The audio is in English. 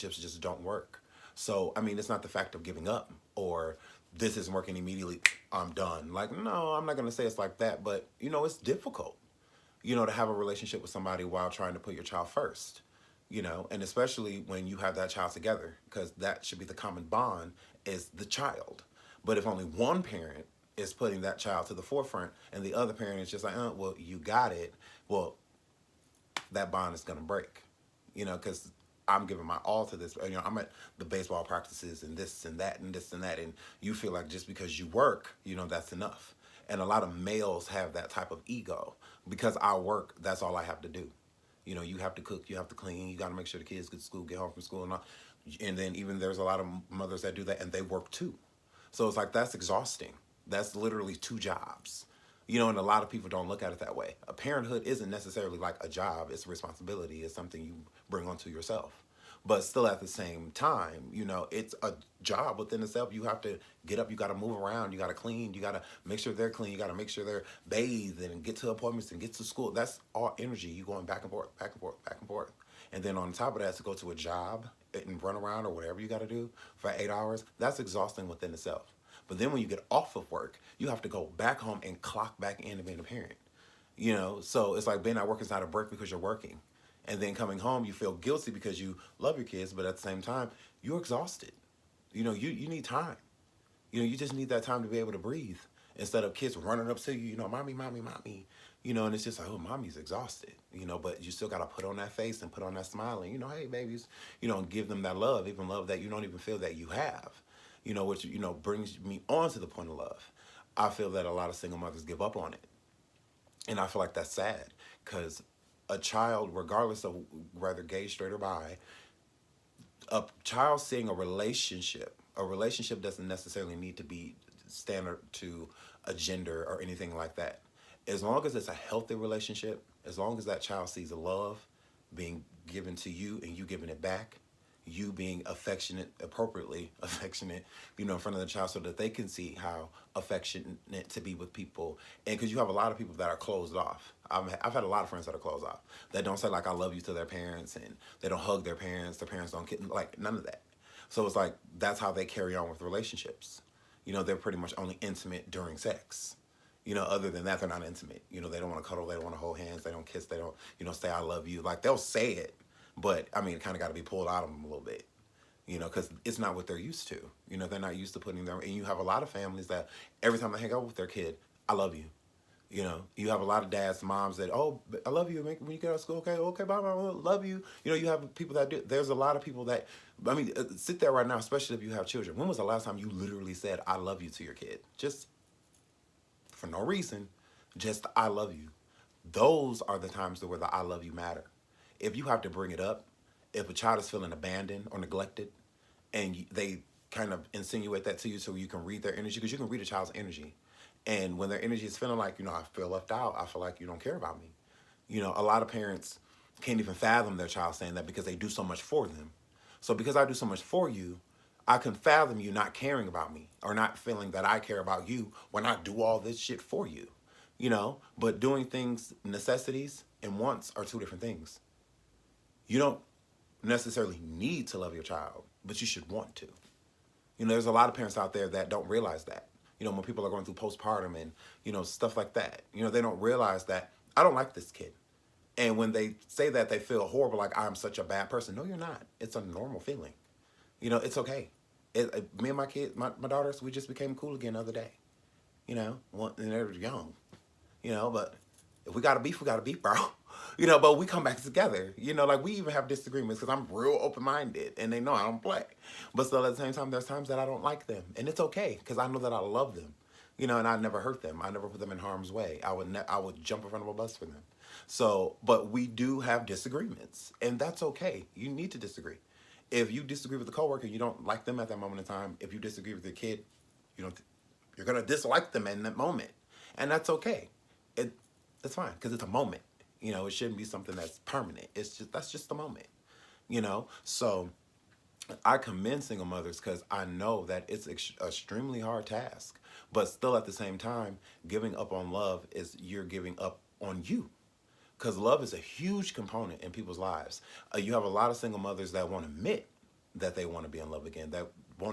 just don't work. So, I mean, it's not the fact of giving up or this isn't working immediately, I'm done. Like, no, I'm not going to say it's like that, but, it's difficult, to have a relationship with somebody while trying to put your child first, and especially when you have that child together, because that should be the common bond is the child. But if only one parent is putting that child to the forefront and the other parent is just like, well, you got it, well, that bond is going to break, because I'm giving my all to this. I'm at the baseball practices and this and that and this and that, and you feel like just because you work, that's enough. And a lot of males have that type of ego because I work. That's all I have to do. You have to cook, you have to clean, you got to make sure the kids get to school, get home from school, and all. And then even there's a lot of mothers that do that, and they work too. So it's like that's exhausting. That's literally two jobs. And a lot of people don't look at it that way. A parenthood isn't necessarily like a job, it's a responsibility, it's something you bring onto yourself. But still at the same time, it's a job within itself. You have to get up, you got to move around, you got to clean, you got to make sure they're clean, you got to make sure they're bathed and get to appointments and get to school. That's all energy. You going back and forth, back and forth, back and forth. And then on top of that, to go to a job and run around or whatever you got to do for 8 hours, that's exhausting within itself. But then when you get off of work, you have to go back home and clock back into being a parent. So it's like being at work is not a break because you're working. And then coming home, you feel guilty because you love your kids, but at the same time, you're exhausted. You need time. You just need that time to be able to breathe instead of kids running up to you, mommy, mommy, mommy. And it's just like, oh, mommy's exhausted, but you still got to put on that face and put on that smile and, hey, babies, and give them that love, even love that you don't even feel that you have, which, brings me on to the point of love. I feel that a lot of single mothers give up on it. And I feel like that's sad because a child, regardless of whether gay, straight, or bi, a child seeing a relationship doesn't necessarily need to be standard to a gender or anything like that. As long as it's a healthy relationship, as long as that child sees love being given to you and you giving it back, you being affectionate, appropriately affectionate, in front of the child so that they can see how affectionate to be with people. And because you have a lot of people that are closed off. I've had a lot of friends that are closed off, that don't say like I love you to their parents, and they don't hug their parents don't get, like, none of that. So it's like that's how they carry on with relationships. They're pretty much only intimate during sex. Other than that, they're not intimate. They don't want to cuddle, they don't want to hold hands, they don't kiss, they don't, say I love you. Like, they'll say it, but I mean, it kind of got to be pulled out of them a little bit, because it's not what they're used to. They're not used to putting them, and you have a lot of families that every time they hang out with their kid, I love you. You have a lot of dads, moms that, oh, I love you when you get out of school. Okay, okay, bye, bye, love you. You have people that do. There's a lot of people that, I mean, sit there right now, especially if you have children. When was the last time you literally said, I love you to your kid? Just for no reason, just I love you. Those are the times where the I love you matter. If you have to bring it up, if a child is feeling abandoned or neglected, and they kind of insinuate that to you so you can read their energy, because you can read a child's energy. And when their energy is feeling like, I feel left out, I feel like you don't care about me. A lot of parents can't even fathom their child saying that because they do so much for them. So because I do so much for you, I can fathom you not caring about me or not feeling that I care about you when I do all this shit for you. But doing things, necessities and wants are two different things. You don't necessarily need to love your child, but you should want to. There's a lot of parents out there that don't realize that. When people are going through postpartum and, stuff like that, they don't realize that I don't like this kid. And when they say that, they feel horrible, like I'm such a bad person. No, you're not. It's a normal feeling. It's okay. Me and my kids, my daughters, we just became cool again the other day. And they're young, but if we got to beef, we got to beef, bro. But we come back together. Like we even have disagreements because I'm real open-minded and they know I don't play. But still at the same time, there's times that I don't like them. And it's okay because I know that I love them. And I never hurt them. I never put them in harm's way. I would jump in front of a bus for them. So, but we do have disagreements. And that's okay. You need to disagree. If you disagree with a coworker, you don't like them at that moment in time. If you disagree with your kid, you're going to dislike them in that moment. And that's okay. That's fine because it's a moment. It shouldn't be something that's permanent. That's just the moment. So I commend single mothers because I know that it's extremely hard task. But still at the same time, giving up on love is you're giving up on you. Because love is a huge component in people's lives. You have a lot of single mothers that won't admit that they want to be in love again, that won't